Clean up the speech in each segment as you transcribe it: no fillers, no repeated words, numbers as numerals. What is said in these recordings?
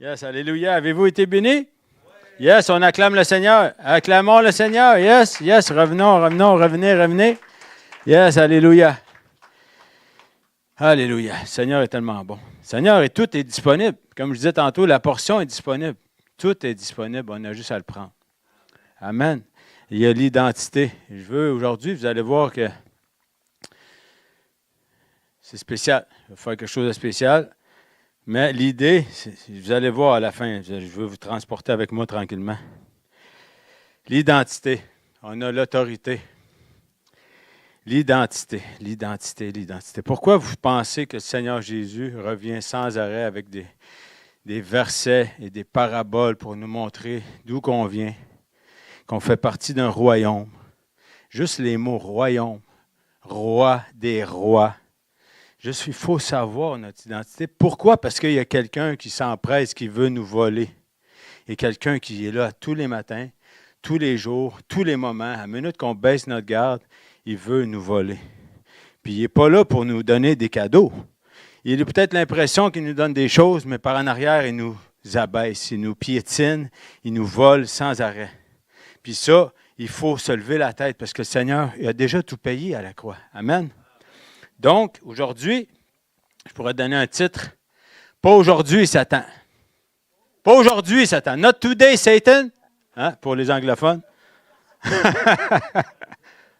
Yes, alléluia. Avez-vous été bénis? Yes, on acclame le Seigneur. Acclamons le Seigneur. Yes, yes. Revenons, revenez. Yes, alléluia. Alléluia. Le Seigneur est tellement bon. Le Seigneur, et tout est disponible. Comme je disais tantôt, la portion est disponible. Tout est disponible. On a juste à le prendre. Amen. Il y a l'identité. Je veux aujourd'hui, vous allez voir que c'est spécial. Je vais faire quelque chose de spécial. Mais l'idée, vous allez voir à la fin, je veux vous transporter avec moi tranquillement. L'identité. On a l'autorité. L'identité. Pourquoi vous pensez que le Seigneur Jésus revient sans arrêt avec des versets et des paraboles pour nous montrer d'où qu'on vient, qu'on fait partie d'un royaume? Juste les mots royaume, roi des rois. Il faut savoir notre identité. Pourquoi? Parce qu'il y a quelqu'un qui s'empresse, qui veut nous voler. Il y a quelqu'un qui est là tous les matins, tous les jours, tous les moments. À la minute qu'on baisse notre garde, il veut nous voler. Puis il n'est pas là pour nous donner des cadeaux. Il a peut-être l'impression qu'il nous donne des choses, mais par en arrière, il nous abaisse, il nous piétine, il nous vole sans arrêt. Puis ça, il faut se lever la tête parce que le Seigneur il a déjà tout payé à la croix. Amen. Donc, aujourd'hui, je pourrais donner un titre. Pas aujourd'hui, Satan. Pas aujourd'hui, Satan. Not today, Satan. Hein, pour les anglophones.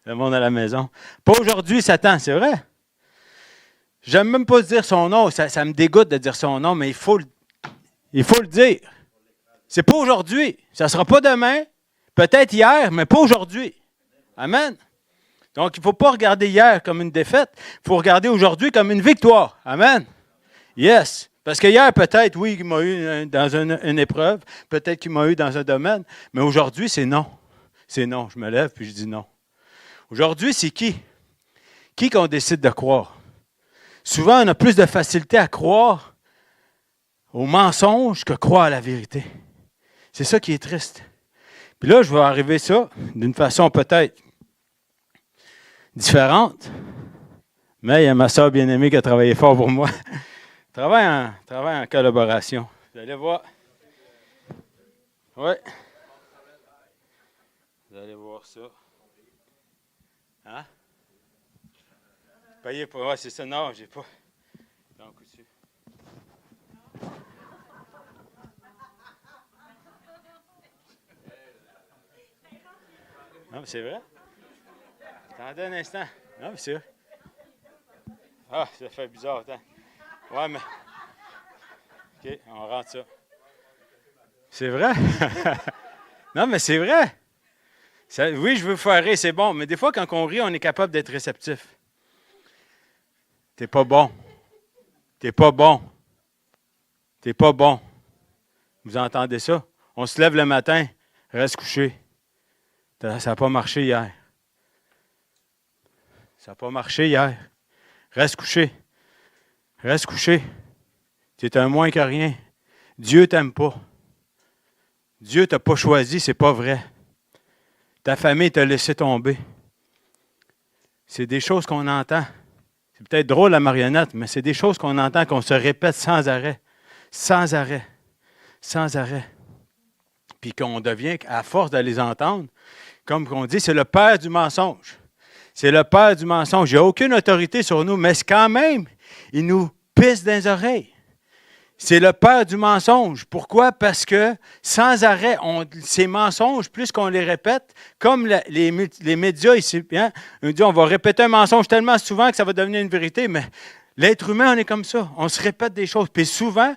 Le monde à la maison. Pas aujourd'hui, Satan, c'est vrai. J'aime même pas dire son nom. Ça me dégoûte de dire son nom, mais il faut le dire. C'est pas aujourd'hui. Ça ne sera pas demain. Peut-être hier, mais pas aujourd'hui. Amen. Donc, il ne faut pas regarder hier comme une défaite. Il faut regarder aujourd'hui comme une victoire. Amen. Yes. Parce que hier, peut-être, oui, il m'a eu dans une épreuve. Peut-être qu'il m'a eu dans un domaine. Mais aujourd'hui, c'est non. C'est non. Je me lève puis je dis non. Aujourd'hui, c'est qui? Qui qu'on décide de croire? Souvent, on a plus de facilité à croire au mensonge que croire à la vérité. C'est ça qui est triste. Puis là, je vais arriver ça d'une façon peut-être différente, mais il y a ma soeur bien-aimée qui a travaillé fort pour moi. Travaille en collaboration. Vous allez voir. Oui. Vous allez voir ça. Hein? Payé pour. Ouais, c'est ça. Non, j'ai pas. Donc, aussi. Non, mais c'est vrai. Attendez un instant. Non, mais c'est vrai. Ah, ça fait bizarre, attends. Ouais, mais. OK, on rentre ça. C'est vrai? Non, mais c'est vrai. Oui, je veux faire rire, c'est bon. Mais des fois, quand on rit, on est capable d'être réceptif. T'es pas bon. T'es pas bon. T'es pas bon. Vous entendez ça? On se lève le matin, reste couché. Ça n'a pas marché hier. Ça n'a pas marché hier. Reste couché. Reste couché. Tu es un moins que rien. Dieu ne t'aime pas. Dieu ne t'a pas choisi, c'est pas vrai. Ta famille t'a laissé tomber. C'est des choses qu'on entend. C'est peut-être drôle la marionnette, mais c'est des choses qu'on entend, qu'on se répète sans arrêt. Sans arrêt. Sans arrêt. Puis qu'on devient, à force de les entendre, comme on dit, c'est le père du mensonge. C'est le père du mensonge. Il n'a aucune autorité sur nous, mais quand même, il nous pisse dans les oreilles. C'est le père du mensonge. Pourquoi? Parce que sans arrêt, ces mensonges, plus qu'on les répète, comme les médias ici, hein, on dit on va répéter un mensonge tellement souvent que ça va devenir une vérité, mais l'être humain, on est comme ça. On se répète des choses. Puis souvent,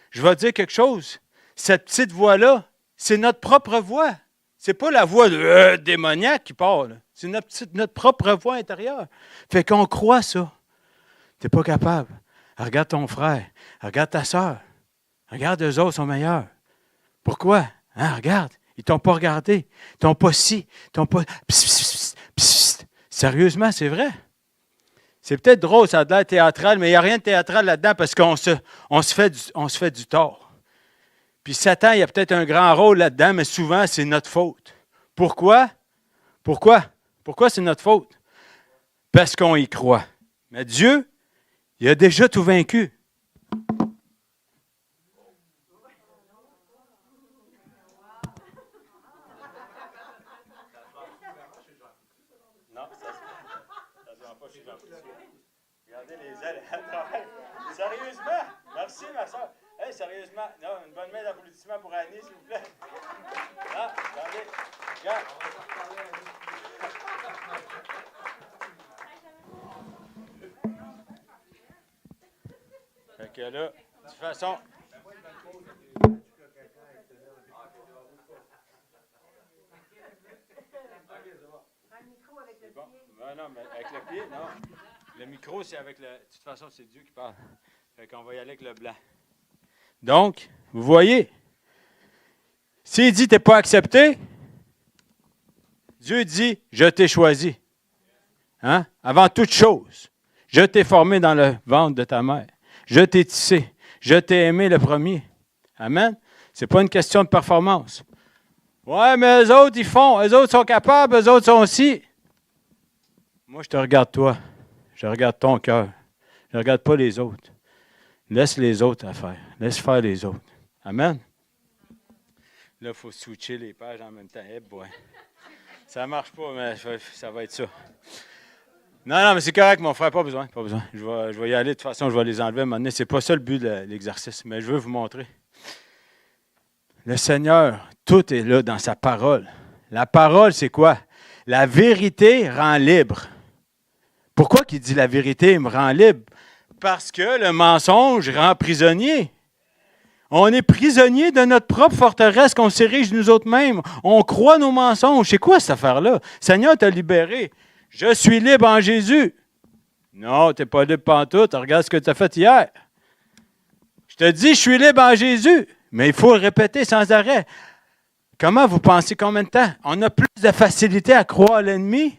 je vais dire quelque chose, cette petite voix-là, c'est notre propre voix. C'est pas la voix démoniaque qui parle. C'est notre propre voix intérieure. Fait qu'on croit ça. Tu n'es pas capable. Regarde ton frère. Regarde ta soeur. Regarde, eux autres sont meilleurs. Pourquoi? Hein, regarde. Ils ne t'ont pas regardé. Ils t'ont pas si. Ils t'ont pas. Psst, psst, psst, psst. Sérieusement, c'est vrai. C'est peut-être drôle, ça a l'air théâtral, mais il n'y a rien de théâtral là-dedans parce qu'on se fait du tort. Puis Satan, il y a peut-être un grand rôle là-dedans, mais souvent, c'est notre faute. Pourquoi? Pourquoi c'est notre faute? Parce qu'on y croit. Mais Dieu, il a déjà tout vaincu. Non, pas souvent. Regardez les ailes à travers. Sérieusement, merci ma soeur. Hey, sérieusement, non, une bonne main d'applaudissement pour Annie, s'il vous plaît. Ah, attendez, regarde. Fait que là, de toute façon... C'est bon. Non, mais avec le pied, non. Le micro, c'est avec le... De toute façon, c'est Dieu qui parle. Fait qu'on va y aller avec le blanc. Donc, vous voyez, s'il dit « t'es pas accepté », Dieu dit « je t'ai choisi ». Hein? Avant toute chose, je t'ai formé dans le ventre de ta mère. Je t'ai tissé. Je t'ai aimé le premier. Amen. Ce n'est pas une question de performance. Ouais, mais eux autres, ils font. Eux autres sont capables. Eux autres sont aussi. Moi, je te regarde toi. Je regarde ton cœur. Je ne regarde pas les autres. Laisse les autres à faire. Laisse faire les autres. Amen. Là, il faut switcher les pages en même temps. Eh boy. Ça ne marche pas, mais ça va être ça. Non, mais c'est correct, mon frère, pas besoin. Je vais y aller, de toute façon, je vais les enlever à un moment donné. Ce n'est pas ça le but de l'exercice, mais je veux vous montrer. Le Seigneur, tout est là dans sa parole. La parole, c'est quoi? La vérité rend libre. Pourquoi qu'il dit la vérité me rend libre? Parce que le mensonge rend prisonnier. On est prisonnier de notre propre forteresse qu'on s'érige nous autres mêmes. On croit nos mensonges. C'est quoi cette affaire-là? Le Seigneur t'a libéré. Je suis libre en Jésus. Non, tu n'es pas libre pantoute. Regarde ce que tu as fait hier. Je te dis, je suis libre en Jésus. Mais il faut le répéter sans arrêt. Comment vous pensez combien de temps? On a plus de facilité à croire à l'ennemi.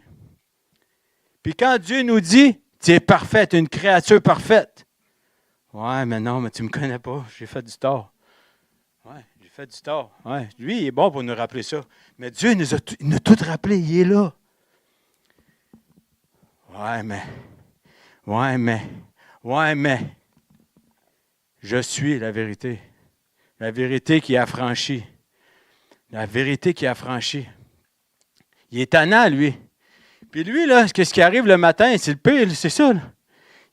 Puis quand Dieu nous dit, tu es parfaite, une créature parfaite. Ouais, mais non, mais tu ne me connais pas. J'ai fait du tort. Ouais, j'ai fait du tort. Ouais, lui, il est bon pour nous rappeler ça. Mais Dieu il nous a tout rappelé. Il est là. Ouais, mais. Je suis la vérité. La vérité qui est affranchie. La vérité qui est affranchie. Il est tannant, lui. Puis lui, là, qu'est-ce qui arrive le matin? C'est le pire, c'est ça. Là.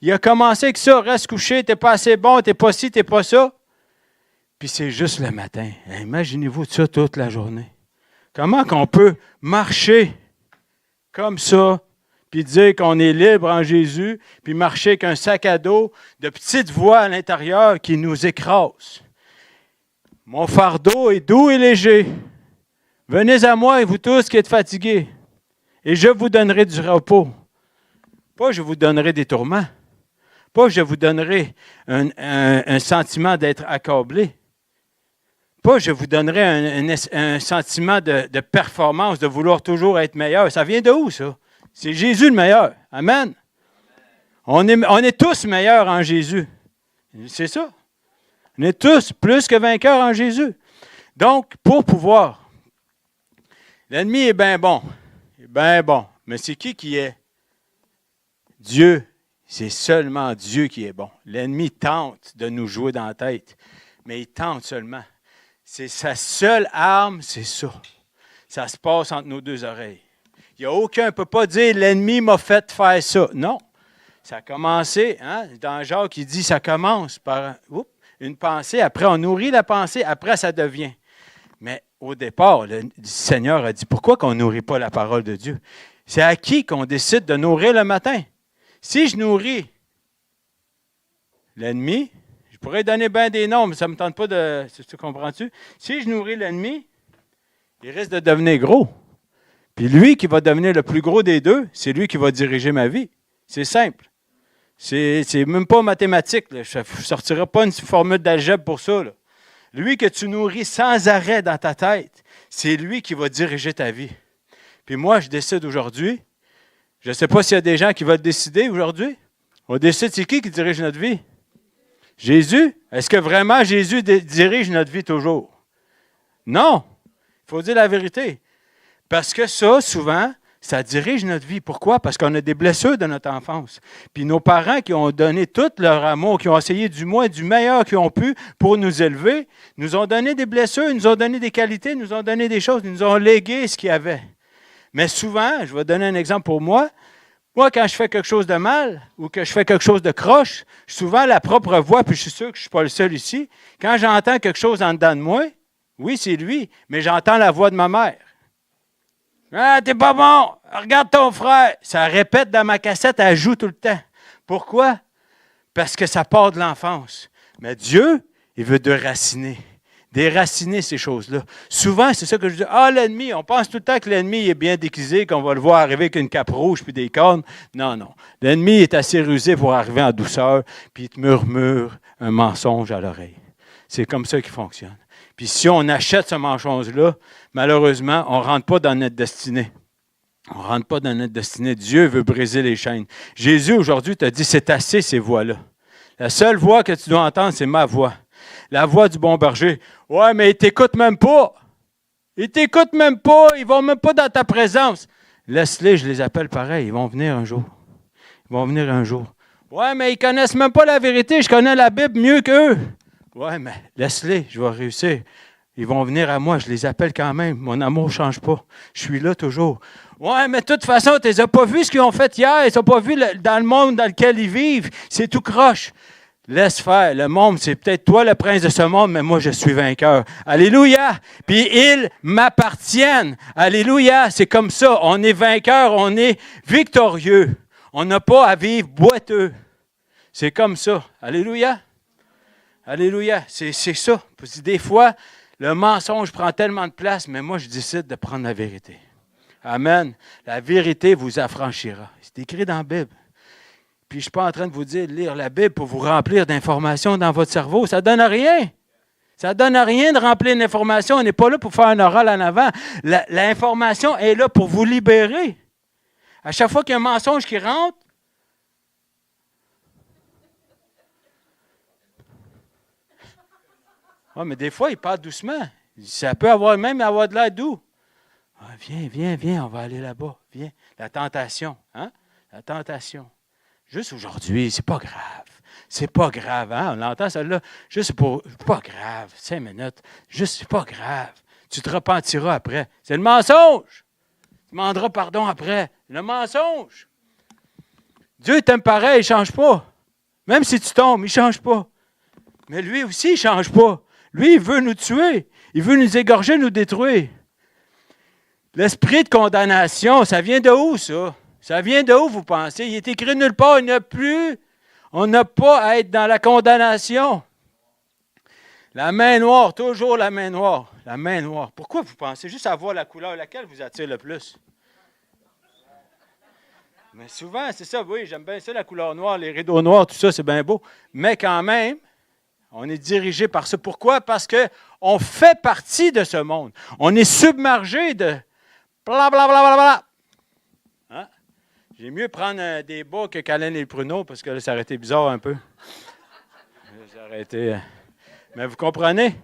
Il a commencé avec ça. Reste couché, t'es pas assez bon, t'es pas ci, t'es pas ça. Puis c'est juste le matin. Imaginez-vous ça toute la journée. Comment qu'on peut marcher comme ça, puis dire qu'on est libre en Jésus, puis marcher avec un sac à dos de petites voix à l'intérieur qui nous écrasent. Mon fardeau est doux et léger. Venez à moi, et vous tous qui êtes fatigués, et je vous donnerai du repos. Pas je vous donnerai des tourments. Pas je vous donnerai un sentiment d'être accablé. Pas je vous donnerai un sentiment de performance, de vouloir toujours être meilleur. Ça vient de où, ça? C'est Jésus le meilleur. Amen. On est tous meilleurs en Jésus. C'est ça. On est tous plus que vainqueurs en Jésus. Donc, pour pouvoir, l'ennemi est bien bon. Il est bien bon. Mais c'est qui est? Dieu. C'est seulement Dieu qui est bon. L'ennemi tente de nous jouer dans la tête, mais il tente seulement. C'est sa seule arme, c'est ça. Ça se passe entre nos deux oreilles. Il n'y a aucun ne peut pas dire « l'ennemi m'a fait faire ça ». Non. Ça a commencé, hein, dans Jacques, il dit ça commence par une pensée, après on nourrit la pensée, après ça devient. Mais au départ, le Seigneur a dit pourquoi qu'on ne nourrit pas la parole de Dieu? C'est à qui qu'on décide de nourrir le matin? Si je nourris l'ennemi, je pourrais donner bien des noms, mais ça ne me tente pas de... Tu comprends-tu? Si je nourris l'ennemi, il risque de devenir gros. Puis lui qui va devenir le plus gros des deux, c'est lui qui va diriger ma vie. C'est simple. C'est même pas mathématique. Là. Je ne sortirai pas une formule d'algèbre pour ça. Là. Lui que tu nourris sans arrêt dans ta tête, c'est lui qui va diriger ta vie. Puis moi, je décide aujourd'hui, je ne sais pas s'il y a des gens qui veulent décider aujourd'hui. On décide, c'est qui dirige notre vie? Jésus? Est-ce que vraiment Jésus dirige notre vie toujours? Non. Il faut dire la vérité. Parce que ça, souvent, ça dirige notre vie. Pourquoi? Parce qu'on a des blessures de notre enfance. Puis nos parents qui ont donné tout leur amour, qui ont essayé du moins du meilleur qu'ils ont pu pour nous élever, nous ont donné des blessures, nous ont donné des qualités, nous ont donné des choses, nous ont légué ce qu'il y avait. Mais souvent, je vais donner un exemple pour moi, Moi, quand je fais quelque chose de mal ou que je fais quelque chose de croche, souvent la propre voix, puis je suis sûr que je ne suis pas le seul ici, quand j'entends quelque chose en dedans de moi, oui, c'est lui, mais j'entends la voix de ma mère. Ah, t'es pas bon! Regarde ton frère! Ça répète dans ma cassette, elle joue tout le temps. Pourquoi? Parce que ça part de l'enfance. Mais Dieu, il veut déraciner ces choses-là. Souvent, c'est ça que je dis. Ah, l'ennemi, on pense tout le temps que l'ennemi est bien déguisé, qu'on va le voir arriver avec une cape rouge puis des cornes. Non, non. L'ennemi est assez rusé pour arriver en douceur, puis il te murmure un mensonge à l'oreille. C'est comme ça qu'il fonctionne. Puis si on achète ce mensonge-là, malheureusement, on ne rentre pas dans notre destinée. On ne rentre pas dans notre destinée. Dieu veut briser les chaînes. Jésus, aujourd'hui, t'a dit, c'est assez ces voix-là. La seule voix que tu dois entendre, c'est ma voix. La voix du bon berger. Ouais, mais il ne t'écoute même pas. Il ne t'écoute même pas. Ils ne vont même pas dans ta présence. Laisse-les, je les appelle pareil. Ils vont venir un jour. Ils vont venir un jour. Ouais, mais ils ne connaissent même pas la vérité. Je connais la Bible mieux qu'eux. Ouais, mais laisse-les, je vais réussir. Ils vont venir à moi, je les appelle quand même. Mon amour ne change pas. Je suis là toujours. Ouais, mais de toute façon, tu n'as pas vu ce qu'ils ont fait hier. Ils n'ont pas vu dans le monde dans lequel ils vivent. C'est tout croche. Laisse faire. Le monde, c'est peut-être toi le prince de ce monde, mais moi, je suis vainqueur. Alléluia. Puis ils m'appartiennent. Alléluia. C'est comme ça. On est vainqueur, on est victorieux. On n'a pas à vivre boiteux. C'est comme ça. Alléluia. Alléluia. C'est ça. Des fois, le mensonge prend tellement de place, mais moi, je décide de prendre la vérité. Amen. La vérité vous affranchira. C'est écrit dans la Bible. Puis je ne suis pas en train de vous dire de lire la Bible pour vous remplir d'informations dans votre cerveau. Ça ne donne rien. Ça ne donne rien de remplir une information. On n'est pas là pour faire un oral en avant. L'information est là pour vous libérer. À chaque fois qu'il y a un mensonge qui rentre, mais des fois, il parle doucement. Ça peut même avoir de l'air doux. Ah, viens, on va aller là-bas. Viens. La tentation, hein? La tentation. Juste aujourd'hui, c'est pas grave. C'est pas grave, hein? On l'entend, celle-là. Juste pour. Pas grave. 5 minutes. Juste, c'est pas grave. Tu te repentiras après. C'est le mensonge. Tu demanderas pardon après. Le mensonge. Dieu t'aime pareil, il ne change pas. Même si tu tombes, il ne change pas. Mais lui aussi, il ne change pas. Lui, il veut nous tuer. Il veut nous égorger, nous détruire. L'esprit de condamnation, ça vient de où, ça? Ça vient de où, vous pensez? Il est écrit nulle part. On n'a pas à être dans la condamnation. La main noire, toujours la main noire. La main noire. Pourquoi vous pensez juste avoir la couleur? Laquelle vous attire le plus? Mais souvent, c'est ça, oui, j'aime bien ça, la couleur noire, les rideaux noirs, tout ça, c'est bien beau. Mais quand même, on est dirigé par ça. Pourquoi? Parce qu'on fait partie de ce monde. On est submergé de blablabla. Hein? J'ai mieux prendre des bas que Calais et le pruneau parce que là, ça aurait été bizarre un peu. Ça aurait été... Mais vous comprenez?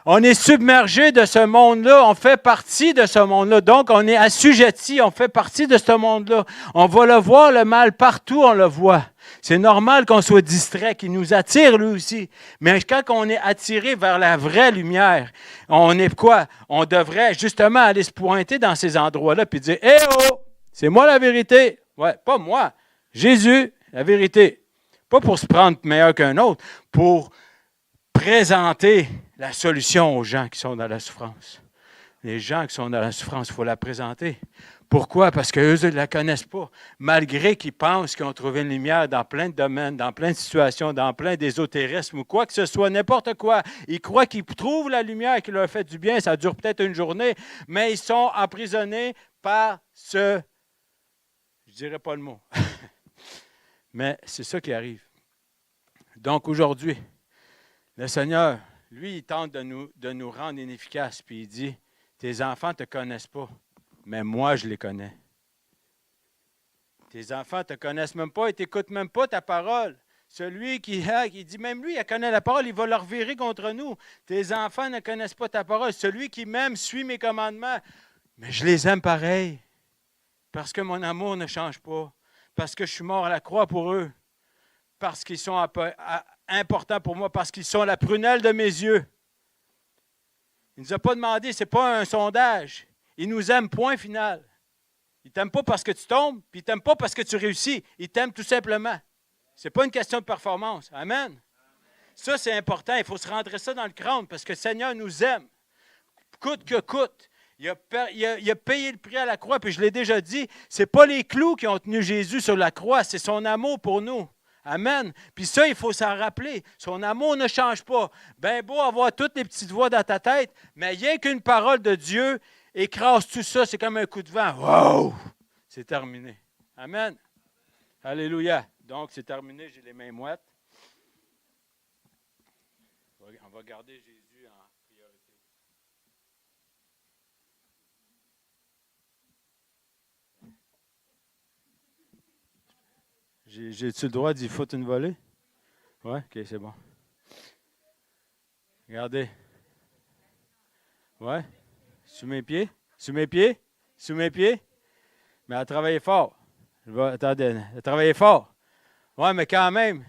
On est submergé de ce monde-là, on fait partie de ce monde-là. Donc, on est assujetti, on fait partie de ce monde-là. On va le voir, le mal, partout on le voit. C'est normal qu'on soit distrait, qu'il nous attire lui aussi. Mais quand on est attiré vers la vraie lumière, on est quoi? On devrait justement aller se pointer dans ces endroits-là puis dire « Eh oh, c'est moi la vérité. » Ouais, pas moi, Jésus, la vérité. Pas pour se prendre meilleur qu'un autre, pour présenter la solution aux gens qui sont dans la souffrance. Les gens qui sont dans la souffrance, il faut la présenter. Pourquoi? Parce qu'eux, ils ne la connaissent pas. Malgré qu'ils pensent qu'ils ont trouvé une lumière dans plein de domaines, dans plein de situations, dans plein d'ésotérisme ou quoi que ce soit, n'importe quoi. Ils croient qu'ils trouvent la lumière qui leur fait du bien. Ça dure peut-être une journée, mais ils sont emprisonnés par je ne dirais pas le mot. Mais c'est ça qui arrive. Donc aujourd'hui, le Seigneur, lui, il tente de nous rendre inefficaces. Puis il dit, tes enfants ne te connaissent pas, mais moi, je les connais. Tes enfants ne te connaissent même pas et ne t'écoutent même pas ta parole. Celui qui dit, même lui, il connaît la parole, il va leur virer contre nous. Tes enfants ne connaissent pas ta parole. Celui qui m'aime suit mes commandements. Mais je les aime pareil. Parce que mon amour ne change pas. Parce que je suis mort à la croix pour eux. Parce qu'ils sont importants pour moi, parce qu'ils sont la prunelle de mes yeux. Il ne nous a pas demandé, ce n'est pas un sondage. Il nous aime, point final. Il ne t'aime pas parce que tu tombes, puis il ne t'aime pas parce que tu réussis. Il t'aime tout simplement. Ce n'est pas une question de performance. Amen. Ça, c'est important. Il faut se rentrer ça dans le crâne parce que le Seigneur nous aime. Coûte que coûte. Il a payé le prix à la croix, puis je l'ai déjà dit, ce n'est pas les clous qui ont tenu Jésus sur la croix, c'est son amour pour nous. Amen. Puis ça, il faut s'en rappeler. Son amour ne change pas. Ben beau avoir toutes les petites voix dans ta tête, mais rien qu'une parole de Dieu écrase tout ça. C'est comme un coup de vent. Wow! C'est terminé. Amen. Alléluia. Donc, c'est terminé. J'ai les mains moites. On va garder Jésus en priorité. J'ai-tu le droit d'y foutre une volée? Oui? OK, c'est bon. Regardez. Ouais? Sous mes pieds? Sous mes pieds? Sous mes pieds? Mais elle a travaillé fort. Attendez, elle a travaillé fort. Oui, mais quand même.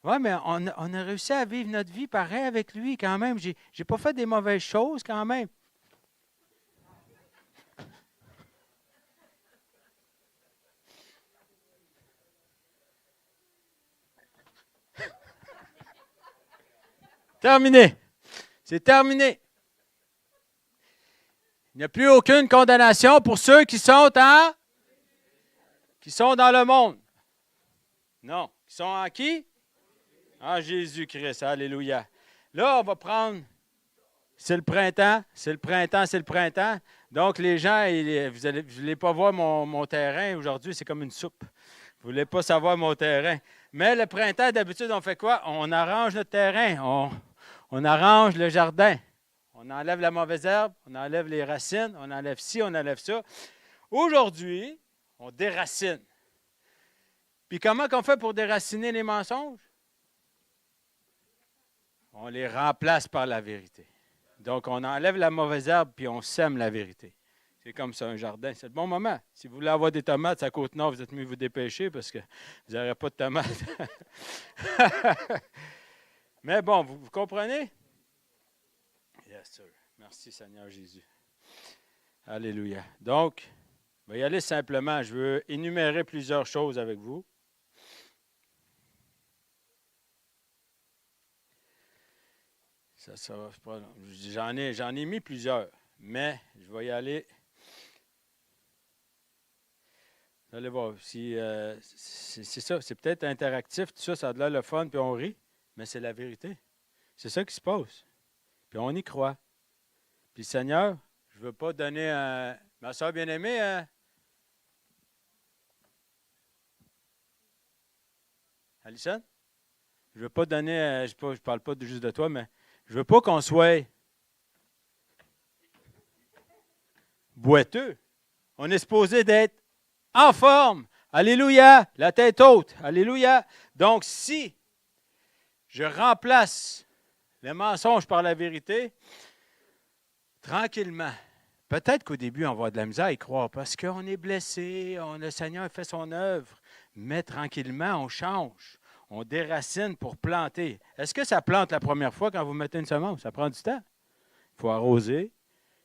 Oui, mais on a réussi à vivre notre vie pareil avec lui quand même. J'ai pas fait des mauvaises choses quand même. Terminé. C'est terminé. Il n'y a plus aucune condamnation pour ceux qui sont dans le monde. Non. Qui sont en qui? En Jésus-Christ. Alléluia. Là, on va prendre. C'est le printemps. C'est le printemps. C'est le printemps. Donc, les gens, vous ne voulez pas voir mon terrain aujourd'hui. C'est comme une soupe. Vous ne voulez pas savoir mon terrain. Mais le printemps, d'habitude, on fait quoi? On arrange notre terrain. On arrange le jardin. On enlève la mauvaise herbe, on enlève les racines, on enlève ci, on enlève ça. Aujourd'hui, on déracine. Puis comment qu'on fait pour déraciner les mensonges? On les remplace par la vérité. Donc, on enlève la mauvaise herbe, puis on sème la vérité. C'est comme ça, un jardin. C'est le bon moment. Si vous voulez avoir des tomates à Côte-Nord, vous êtes mieux de vous dépêcher parce que vous n'aurez pas de tomates. Mais bon, vous comprenez? Yes, sir. Merci, Seigneur Jésus. Alléluia. Donc, on va y aller simplement. Je veux énumérer plusieurs choses avec vous. J'en ai mis plusieurs, mais je vais y aller. Vous allez voir. C'est ça, c'est peut-être interactif, tout ça, ça a de l'air le fun, puis on rit, mais c'est la vérité. C'est ça qui se passe. Puis on y croit. Puis Seigneur, je ne veux pas donner ma soeur bien-aimée, Alison, je ne veux pas donner, je ne parle pas juste de toi, mais je ne veux pas qu'on soit boiteux. On est supposé d'être en forme. Alléluia. La tête haute. Alléluia. Donc, si je remplace les mensonges par la vérité, tranquillement, peut-être qu'au début, on va avoir de la misère à y croire parce qu'on est blessé, le Seigneur fait son œuvre, mais tranquillement, on change. On déracine pour planter. Est-ce que ça plante la première fois quand vous mettez une semence? Ça prend du temps. Il faut arroser,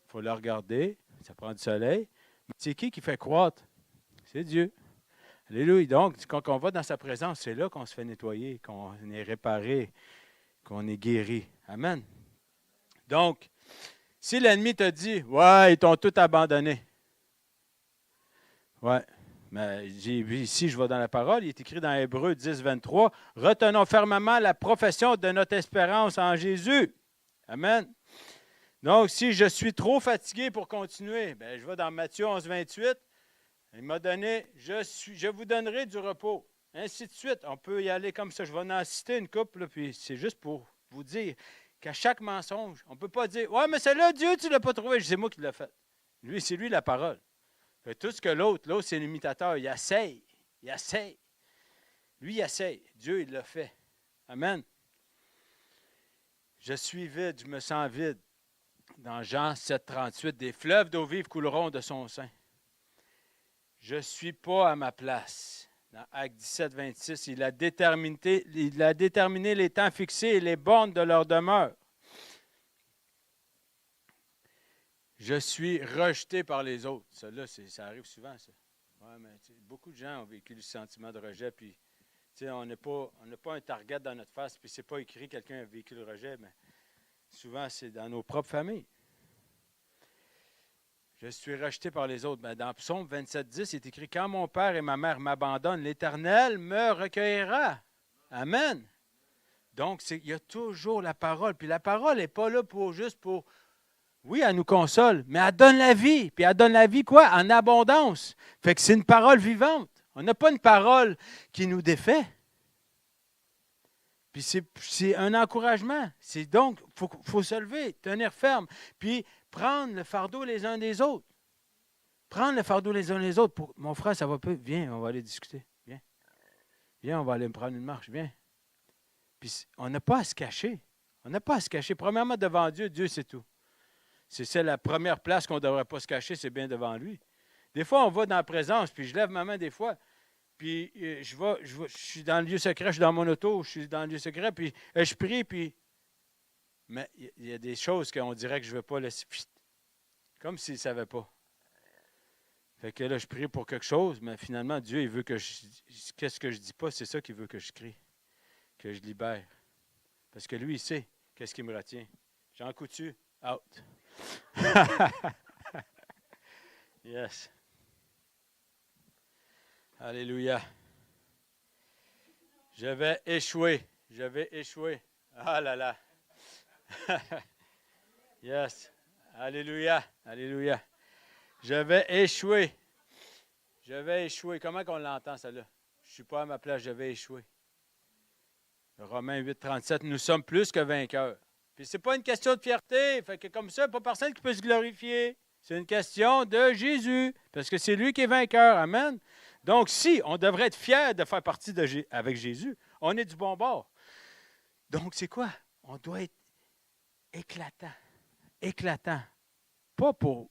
il faut le regarder, ça prend du soleil. Mais c'est qui fait croître? C'est Dieu. Alléluia. Donc, quand on va dans sa présence, c'est là qu'on se fait nettoyer, qu'on est réparé, qu'on est guéri. Amen. Donc, si l'ennemi te dit, ouais, ils t'ont tout abandonné. Ouais. Mais ici, je vais dans la parole, il est écrit dans Hébreux 10, 23, retenons fermement la profession de notre espérance en Jésus. Amen. Donc, si je suis trop fatigué pour continuer, bien, je vais dans Matthieu 11, 28. Il m'a donné, je vous donnerai du repos. Ainsi de suite. On peut y aller comme ça. Je vais en citer une couple, puis c'est juste pour vous dire qu'à chaque mensonge, on ne peut pas dire, ouais, mais celle-là, Dieu, tu ne l'as pas trouvé. C'est moi qui l'ai fait. Lui, c'est lui la parole. Fait tout ce que l'autre, c'est l'imitateur. Il essaye. Lui, il essaye. Dieu, il l'a fait. Amen. Je suis vide, je me sens vide. Dans Jean 7, 38, des fleuves d'eau vive couleront de son sein. Je ne suis pas à ma place. Dans Actes 17, 26, il a déterminé les temps fixés et les bornes de leur demeure. Je suis rejeté par les autres. Ça, là, ça arrive souvent, ça. Ouais, mais beaucoup de gens ont vécu le sentiment de rejet, puis on n'a pas un target dans notre face, puis c'est pas écrit quelqu'un a vécu le rejet, mais souvent, c'est dans nos propres familles. Je suis rejeté par les autres. Mais dans Psaume 27:10, il est écrit « Quand mon père et ma mère m'abandonnent, l'Éternel me recueillera. » Amen. Donc, il y a toujours la parole. Puis la parole n'est pas là juste pour... Oui, elle nous console, mais elle donne la vie. Puis elle donne la vie quoi? En abondance. Fait que c'est une parole vivante. On n'a pas une parole qui nous défait. Puis c'est un encouragement. C'est donc, il faut se lever, tenir ferme, puis prendre le fardeau les uns des autres. Prendre le fardeau les uns des autres. Mon frère, ça va pas? Viens, on va aller discuter. Viens. Viens, on va aller me prendre une marche. Viens. Puis on n'a pas à se cacher. On n'a pas à se cacher. Premièrement, devant Dieu, Dieu, c'est tout. C'est la première place qu'on ne devrait pas se cacher, c'est bien devant lui. Des fois, on va dans la présence, puis je lève ma main des fois, puis je suis dans le lieu secret, je suis dans mon auto, je suis dans le lieu secret, puis je prie, puis... Mais il y a des choses qu'on dirait que je ne veux pas laisser... Comme s'il ne savait pas. Fait que là, je prie pour quelque chose, mais finalement, Dieu, il veut que qu'est-ce que je ne dis pas, c'est ça qu'il veut que je crie, que je libère. Parce que lui, il sait qu'est-ce qui me retient. Jean Coutu, out. Yes. Alléluia. Je vais échouer. Je vais échouer. Ah là là. Yes. Alléluia. Alléluia. Je vais échouer. Je vais échouer. Comment qu'on l'entend, ça là? Je ne suis pas à ma place, je vais échouer. Romains 8:37, nous sommes plus que vainqueurs. Puis c'est pas une question de fierté. Fait que comme ça, pas personne qui peut se glorifier. C'est une question de Jésus. Parce que c'est lui qui est vainqueur. Amen. Donc, si on devrait être fier de faire partie avec Jésus, on est du bon bord. Donc, c'est quoi? On doit être éclatant. Éclatant. Pas pour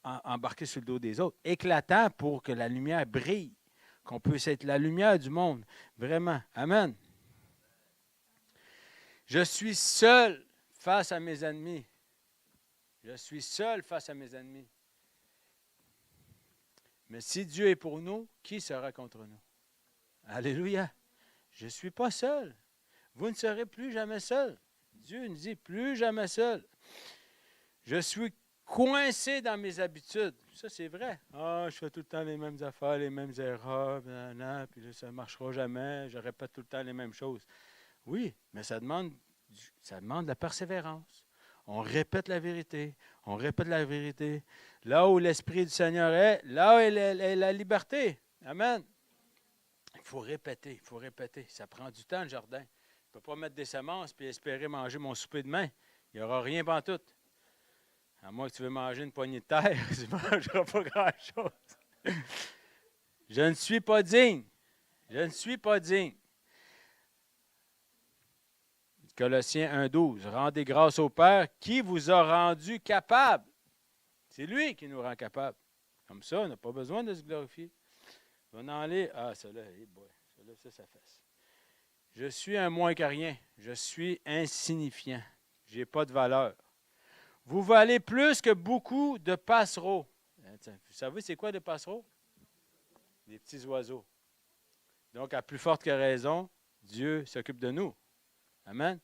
embarquer sur le dos des autres. Éclatant pour que la lumière brille. Qu'on puisse être la lumière du monde. Vraiment. Amen. Je suis seul face à mes ennemis. Je suis seul face à mes ennemis. Mais si Dieu est pour nous, qui sera contre nous? Alléluia. Je ne suis pas seul. Vous ne serez plus jamais seul. Dieu nous dit plus jamais seul. Je suis coincé dans mes habitudes. Ça, c'est vrai. Ah, je fais tout le temps les mêmes affaires, les mêmes erreurs, puis là, ça ne marchera jamais. Je répète tout le temps les mêmes choses. Oui, mais ça demande de la persévérance. On répète la vérité. On répète la vérité. Là où l'Esprit du Seigneur est, là est la liberté. Amen. Il faut répéter, il faut répéter. Ça prend du temps, le jardin. Je ne peux pas mettre des semences et espérer manger mon souper demain. Il n'y aura rien pantoute. À moins que tu veux manger une poignée de terre, tu ne mangeras pas grand-chose. Je ne suis pas digne. Je ne suis pas digne. Colossiens 1:12. Rendez grâce au Père qui vous a rendu capable. C'est lui qui nous rend capable. Comme ça, on n'a pas besoin de se glorifier. On en aller. Ah, ça là, hey boy, ça fesse. Je suis un moins que rien. Je suis insignifiant. Je n'ai pas de valeur. Vous valez plus que beaucoup de passereaux. Vous savez, c'est quoi des passereaux? Des petits oiseaux. Donc, à plus forte que raison, Dieu s'occupe de nous. Amen.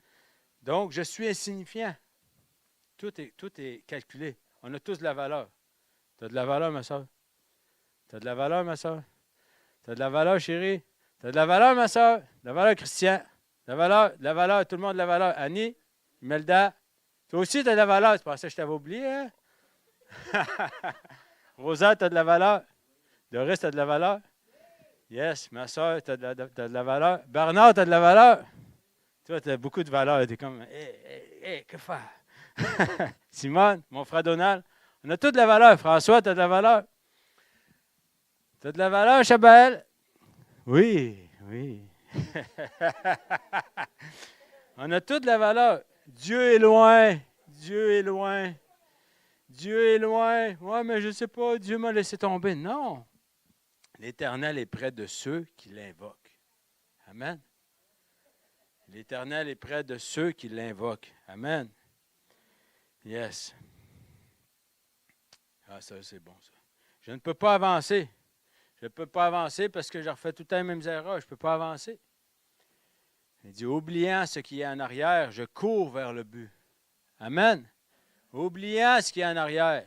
Donc, je suis insignifiant. Tout est calculé. On a tous de la valeur. Tu as de la valeur, ma soeur? Tu as de la valeur, ma soeur? Tu as de la valeur, chérie? Tu as de la valeur, ma soeur? De la valeur, Christian? De la valeur, tout le monde a de la valeur. Annie? Imelda? Toi aussi, tu as de la valeur. C'est pas ça que je t'avais oublié, hein? Rosa, tu as de la valeur. Doris, tu as de la valeur. Yes, ma soeur, tu as de la valeur. Bernard, tu as de la valeur. Toi, tu as beaucoup de valeur. Tu es comme, hé, que faire? Simone, mon frère Donald, on a toute de la valeur. François, tu as de la valeur. Tu as de la valeur, Chabelle? Oui. On a toute de la valeur. Dieu est loin. Dieu est loin. Dieu est loin. Ouais, mais je ne sais pas, Dieu m'a laissé tomber. Non. L'Éternel est près de ceux qui l'invoquent. Amen. L'Éternel est près de ceux qui l'invoquent. Amen. Yes. Ah, ça, c'est bon, ça. Je ne peux pas avancer. Je ne peux pas avancer parce que je refais tout le temps les mêmes erreurs. Je ne peux pas avancer. Il dit, oubliant ce qui est en arrière, je cours vers le but. Amen. Oubliant ce qui est en arrière.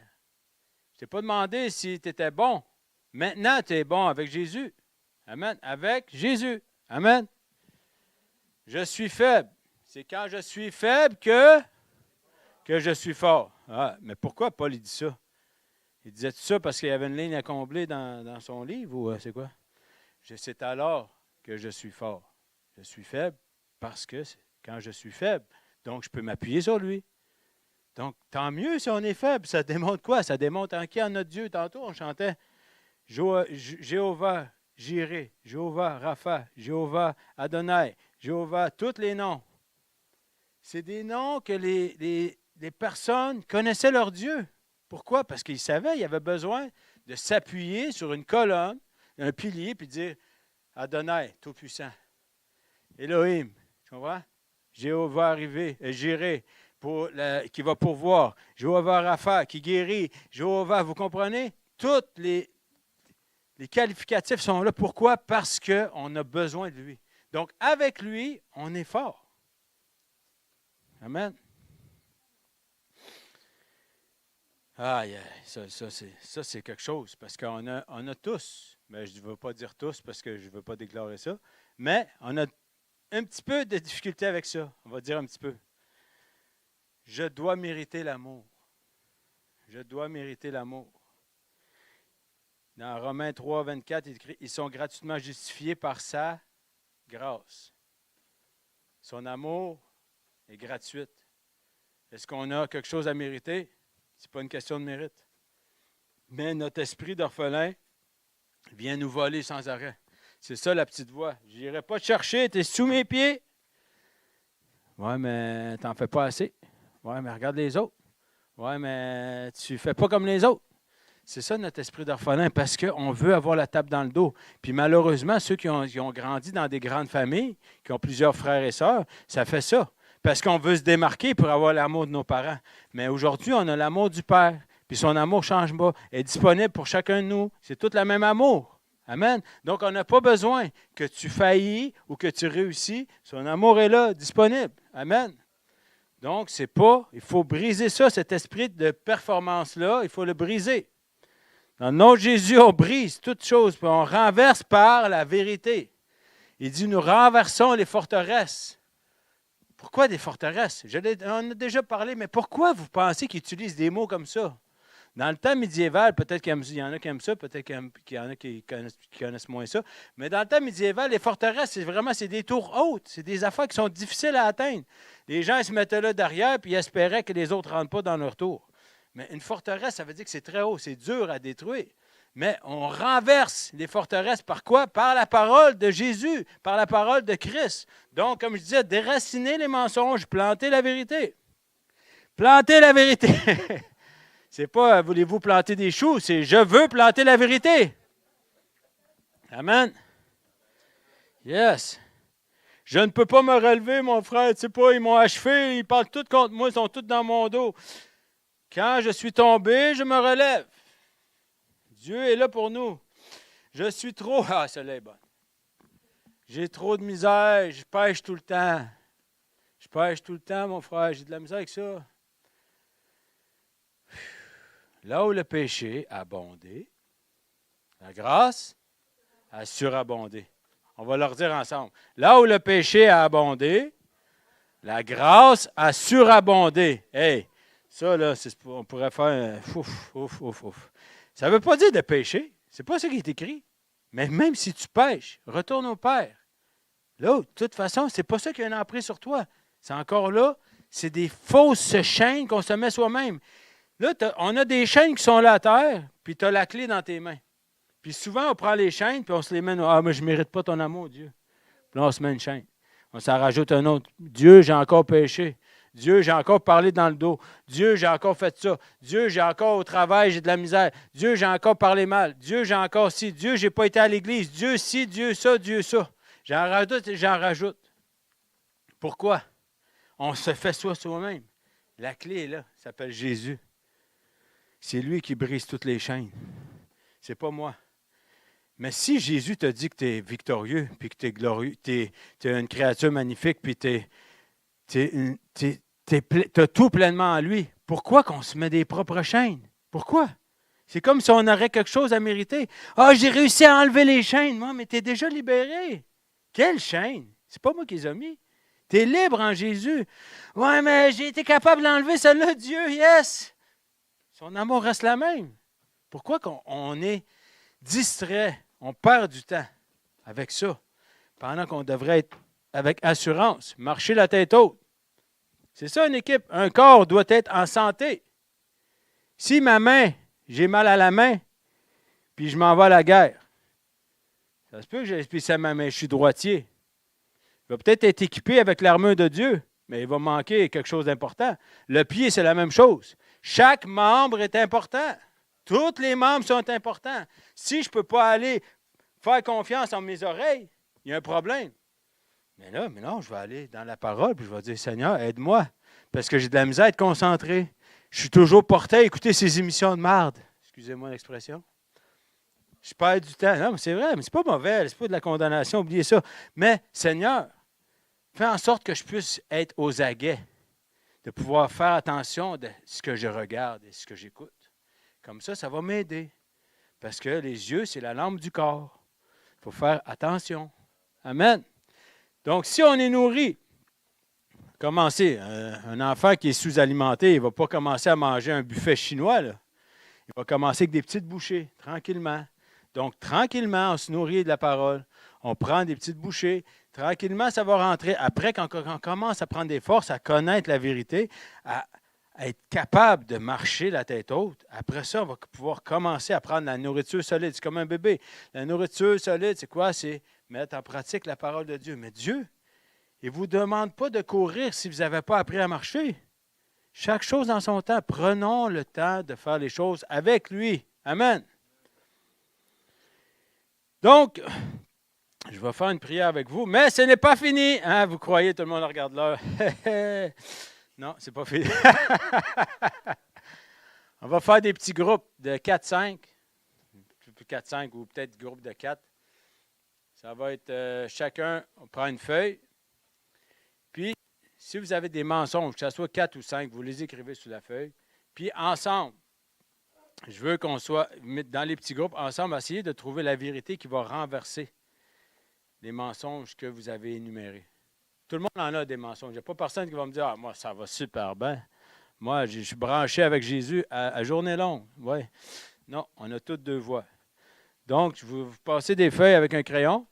Je ne t'ai pas demandé si tu étais bon. Maintenant, tu es bon avec Jésus. Amen. Avec Jésus. Amen. Je suis faible. C'est quand je suis faible que je suis fort. Ah, mais pourquoi Paul il dit ça? Il disait tout ça parce qu'il y avait une ligne à combler dans son livre ou c'est quoi? C'est alors que je suis fort. Je suis faible parce que quand je suis faible, donc je peux m'appuyer sur lui. Donc, tant mieux si on est faible. Ça démontre quoi? Ça démontre en qui en notre Dieu. Tantôt, on chantait Jéhovah, Jireh, Jéhovah, Rapha, Jéhovah, Adonai, Jéhovah, tous les noms. C'est des noms que les personnes connaissaient leur Dieu. Pourquoi? Parce qu'ils savaient qu'il y avait besoin de s'appuyer sur une colonne, un pilier, puis dire Adonai, Tout-Puissant. Elohim, tu comprends? Jéhovah arrivé, Jireh, qui va pourvoir. Jéhovah Rapha, qui guérit. Jéhovah, vous comprenez? Tous les qualificatifs sont là. Pourquoi? Parce qu'on a besoin de lui. Donc, avec lui, on est fort. Amen. Ah, yeah, ça c'est quelque chose, parce qu'on a tous, mais je ne veux pas dire tous parce que je ne veux pas déclarer ça, mais on a un petit peu de difficulté avec ça. On va dire un petit peu. Je dois mériter l'amour. Je dois mériter l'amour. Dans Romains 3, 24, il écrit, ils sont gratuitement justifiés par sa grâce. Son amour est gratuit. Est-ce qu'on a quelque chose à mériter? Ce n'est pas une question de mérite. Mais notre esprit d'orphelin vient nous voler sans arrêt. C'est ça la petite voix. Je n'irai pas te chercher, tu es sous mes pieds. Ouais, mais tu n'en fais pas assez. Ouais, mais regarde les autres. Ouais, mais tu ne fais pas comme les autres. C'est ça notre esprit d'orphelin, parce qu'on veut avoir la tape dans le dos. Puis malheureusement, ceux qui ont grandi dans des grandes familles, qui ont plusieurs frères et sœurs, ça fait ça. Parce qu'on veut se démarquer pour avoir l'amour de nos parents. Mais aujourd'hui, on a l'amour du Père. Puis son amour ne change pas. Il est disponible pour chacun de nous. C'est tout le même amour. Amen. Donc, on n'a pas besoin que tu faillis ou que tu réussis. Son amour est là, disponible. Amen. Donc, c'est pas, il faut briser ça, cet esprit de performance-là, il faut le briser. Dans le nom de Jésus, on brise toutes choses, puis on renverse par la vérité. Il dit, nous renversons les forteresses. Pourquoi des forteresses? On a déjà parlé, mais pourquoi vous pensez qu'ils utilisent des mots comme ça? Dans le temps médiéval, peut-être qu'il y en a qui aiment ça, peut-être qu'il y en a qui connaissent moins ça, mais dans le temps médiéval, les forteresses, c'est des tours hautes, c'est des affaires qui sont difficiles à atteindre. Les gens ils se mettaient là derrière puis ils espéraient que les autres ne rentrent pas dans leur tour. Mais une forteresse, ça veut dire que c'est très haut, c'est dur à détruire. Mais on renverse les forteresses par quoi? Par la parole de Jésus, par la parole de Christ. Donc, comme je disais, déraciner les mensonges, planter la vérité. Planter la vérité. C'est pas voulez-vous planter des choux, c'est je veux planter la vérité. Amen. Yes. Je ne peux pas me relever, mon frère. Tu sais pas, ils m'ont achevé, ils parlent tous contre moi, ils sont tous dans mon dos. Quand je suis tombé, je me relève. Dieu est là pour nous. Je suis trop... Ah, celle-là est bonne. J'ai trop de misère, je pêche tout le temps. Je pêche tout le temps, mon frère, j'ai de la misère avec ça. Là où le péché a abondé, la grâce a surabondé. On va leur dire ensemble. Là où le péché a abondé, la grâce a surabondé. Hey, ça, là, on pourrait faire un ouf. Ça ne veut pas dire de pécher. C'est pas ça qui est écrit. Mais même si tu pêches, retourne au Père. Là, de toute façon, c'est pas ça qui a un emprise sur toi. C'est encore là, c'est des fausses chaînes qu'on se met soi-même. Là, on a des chaînes qui sont là à terre, puis tu as la clé dans tes mains. Puis souvent, on prend les chaînes, puis on se les met. Ah, mais je ne mérite pas ton amour, Dieu. Puis là, on se met une chaîne. On s'en rajoute un autre. Dieu, j'ai encore péché. Dieu, j'ai encore parlé dans le dos. Dieu, j'ai encore fait ça. Dieu, j'ai encore au travail, j'ai de la misère. Dieu, j'ai encore parlé mal. Dieu, j'ai encore ci. Dieu, j'ai pas été à l'église. Dieu, ci, Dieu, ça, Dieu, ça. J'en rajoute et j'en rajoute. Pourquoi? On se fait ça soi-même. La clé est là. Ça s'appelle Jésus. C'est lui qui brise toutes les chaînes. C'est pas moi. Mais si Jésus t'a dit que tu es victorieux, puis que tu es glorieux, tu es une créature magnifique, puis tu as tout pleinement en lui, pourquoi qu'on se met des propres chaînes? Pourquoi? C'est comme si on aurait quelque chose à mériter. Ah, j'ai réussi à enlever les chaînes. Moi, mais tu es déjà libéré. Quelle chaîne? C'est pas moi qui les ai mis. Tu es libre en Jésus. Ouais, mais j'ai été capable d'enlever celle-là, Dieu, yes! Son amour reste la même. Pourquoi qu'on est distrait, on perd du temps avec ça, pendant qu'on devrait être avec assurance, marcher la tête haute. C'est ça une équipe. Un corps doit être en santé. Si ma main, j'ai mal à la main, puis je m'en vais à la guerre, ça se peut que j'explique ça à ma main, je suis droitier. Il va peut-être être équipé avec l'armure de Dieu, mais il va manquer quelque chose d'important. Le pied, c'est la même chose. Chaque membre est important. Tous les membres sont importants. Si je ne peux pas aller faire confiance en mes oreilles, il y a un problème. Mais non, je vais aller dans la parole puis je vais dire, Seigneur, aide-moi, parce que j'ai de la misère à être concentré. Je suis toujours porté à écouter ces émissions de marde. Excusez-moi l'expression. Je perds du temps. Non, mais c'est vrai, mais c'est pas mauvais, c'est pas de la condamnation, oubliez ça. Mais, Seigneur, fais en sorte que je puisse être aux aguets, de pouvoir faire attention de ce que je regarde et ce que j'écoute. Comme ça va m'aider. Parce que les yeux, c'est la lampe du corps. Il faut faire attention. Amen. Donc, si on est nourri, commencez. Un enfant qui est sous-alimenté, il ne va pas commencer à manger un buffet chinois, là. Il va commencer avec des petites bouchées, tranquillement. Donc, tranquillement, on se nourrit de la parole. On prend des petites bouchées. Tranquillement, ça va rentrer. Après, quand on commence à prendre des forces, à connaître la vérité, à être capable de marcher la tête haute, après ça, on va pouvoir commencer à prendre la nourriture solide. C'est comme un bébé. La nourriture solide, c'est quoi? C'est mettre en pratique la parole de Dieu. Mais Dieu, il ne vous demande pas de courir si vous n'avez pas appris à marcher. Chaque chose en son temps. Prenons le temps de faire les choses avec lui. Amen. Donc, je vais faire une prière avec vous, mais ce n'est pas fini. Hein? Vous croyez, tout le monde regarde l'heure. Non, c'est pas fini. On va faire des petits groupes de 4-5. 4-5 ou peut-être groupe de 4. Ça va être chacun, on prend une feuille. Puis, si vous avez des mensonges, que ce soit 4 ou 5, vous les écrivez sur la feuille. Puis, ensemble, je veux qu'on soit dans les petits groupes, ensemble, essayer de trouver la vérité qui va renverser les mensonges que vous avez énumérés. Tout le monde en a des mensonges. Il n'y a pas personne qui va me dire « Ah, moi, ça va super bien. Moi, je suis branché avec Jésus à journée longue. » Ouais. Non, on a toutes deux voix. Donc, je vais vous passer des feuilles avec un crayon.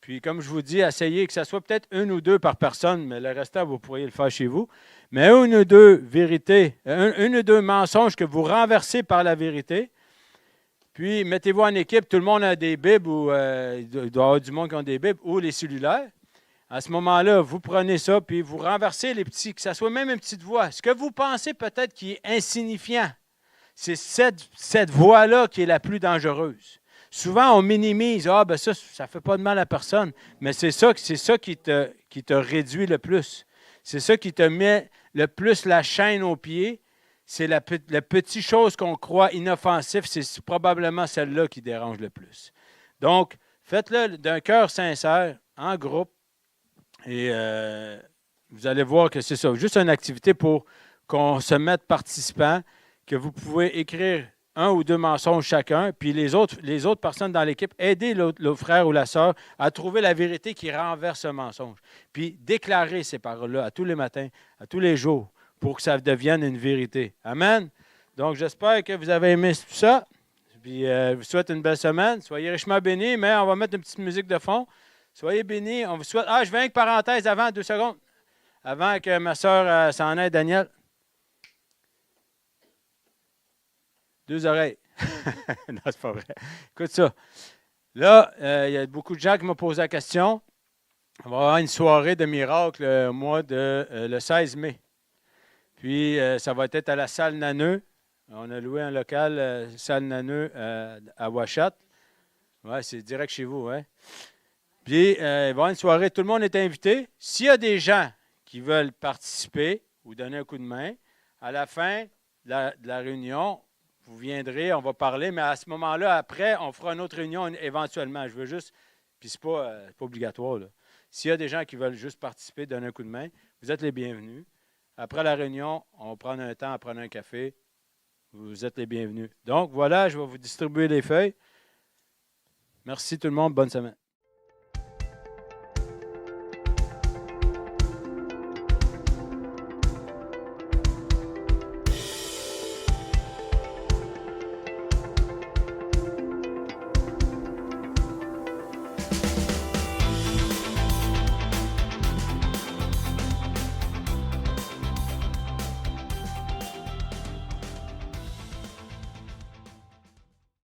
Puis, comme je vous dis, essayez que ce soit peut-être une ou deux par personne, mais le restant, vous pourriez le faire chez vous. Mais une ou deux vérités, une ou deux mensonges que vous renversez par la vérité. Puis, mettez-vous en équipe. Tout le monde a des Bibles, ou il doit y avoir du monde qui a des Bibles, ou les cellulaires. À ce moment-là, vous prenez ça, puis vous renversez les petits, que ce soit même une petite voix. Ce que vous pensez peut-être qui est insignifiant, c'est cette voix-là qui est la plus dangereuse. Souvent, on minimise. Ah, ben ça ne fait pas de mal à personne. Mais c'est ça qui te réduit le plus. C'est ça qui te met le plus la chaîne aux pieds. C'est la petite chose qu'on croit inoffensif. C'est probablement celle-là qui dérange le plus. Donc, faites-le d'un cœur sincère, en groupe. Et vous allez voir que c'est ça. Juste une activité pour qu'on se mette participant, que vous pouvez écrire un ou deux mensonges chacun, puis les autres personnes dans l'équipe, aider l'autre frère ou la sœur à trouver la vérité qui renverse un mensonge. Puis déclarer ces paroles-là à tous les matins, à tous les jours, pour que ça devienne une vérité. Amen. Donc, j'espère que vous avez aimé tout ça. Puis, je vous souhaite une belle semaine. Soyez richement bénis, mais on va mettre une petite musique de fond. Soyez bénis. On vous souhaite... Ah, je viens avec parenthèse avant, 2 secondes. Avant que ma sœur s'en aille, Daniel. 2 oreilles. Non, c'est pas vrai. Écoute ça. Là, il y a beaucoup de gens qui m'ont posé la question. On va avoir une soirée de miracle le 16 mai. Puis, ça va être à la salle Naneux. On a loué un local, salle Naneux, à Ouachat. Oui, c'est direct chez vous, hein? Puis, il va y avoir une soirée, tout le monde est invité. S'il y a des gens qui veulent participer ou donner un coup de main, à la fin de la réunion, vous viendrez, on va parler, mais à ce moment-là, après, on fera une autre réunion éventuellement. Je veux juste, puis c'est pas obligatoire, là. S'il y a des gens qui veulent juste participer, donner un coup de main, vous êtes les bienvenus. Après la réunion, on va prendre un temps à prendre un café. Vous êtes les bienvenus. Donc, voilà, je vais vous distribuer les feuilles. Merci tout le monde. Bonne semaine.